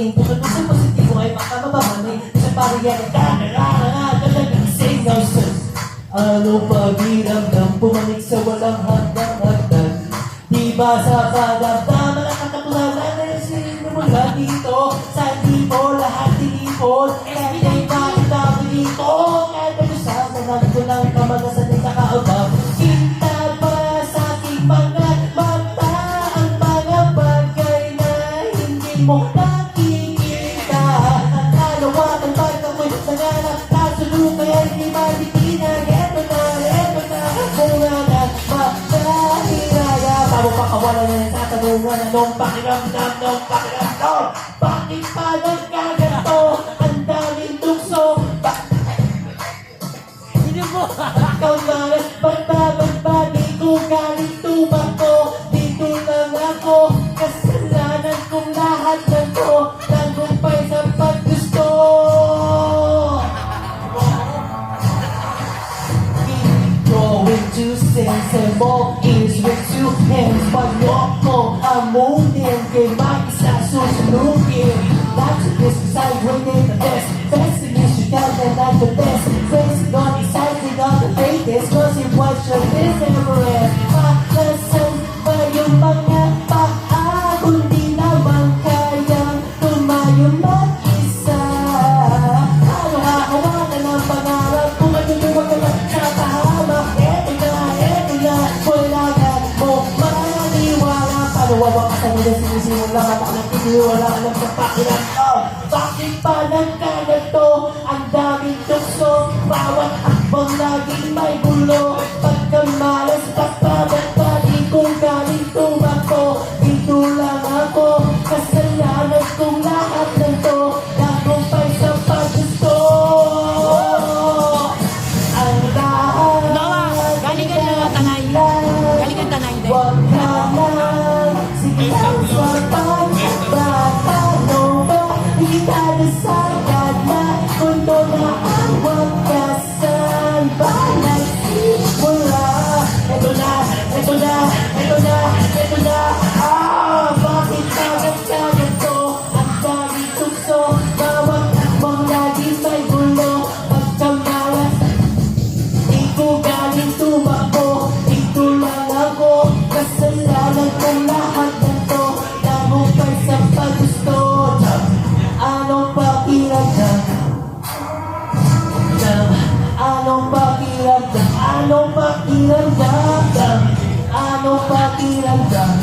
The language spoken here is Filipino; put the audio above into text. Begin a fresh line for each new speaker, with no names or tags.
maling kung ano sa positibo ay makamababali sa pariyan talagang signal sus. Ano pagiramdam pumanik sa walang hagdan-hagdan? Diba sa kadamdaman ang katapulanan na sino mula dito sa tipo lahat tinipon and ay makita dito kahit ako sa sanang ko ng kamagasan ng nakaabang kita pa sa aking mga mata ang mga bagay na hindi mo nakikita ang kalawakan pag ako'y nanganap kasulukay ay hindi malitina eto na bunga na makahiraya bago pakawalan na ng tatanungan anong pakiramdam bakit pa nagkaganto ang daming tukso ikaw malas bagba di ko galing tumakbo dito lang ako kasalanan kong lahat ng to tagumpay sa paggusto going to sensible is with two hands pag-walk mo amunin kay mag-isa susunugin not to decide when they're the best is you tell them that the best facing on the side with all the latest cause it was your Everest makasan ba yung mga paa kundi naman kayang tumayo mag-isa ano hahawakan ang pangarap kung matutulog ka lang sa pahamak eto na wala ka mo maniwala paano wawakasan nila sinisimula ka ng tiniwala lang sa pakilang bakit pa nagkaganto ang daming tukso bawat akbang laging may gulo pagkamalas pagkabagba di kong galing tumakbo dito lang ako kasalanan kong lahat ng to tagumpay sa paggusto ang lahat
galing ka tanay
wag ka lang sige lang sa pagbabano ba hindi ka nasagad na kundo na ang wagkasan ba nagsimula eto na bakit ka nagkaganto ang daming tukso bawat akbang laging may gulo pagkamalas di ko galing tumakbo dito lang ako kasalanan kong lahat ng to tagumpay sa paggusto anong pakiramdam anong pakiramdam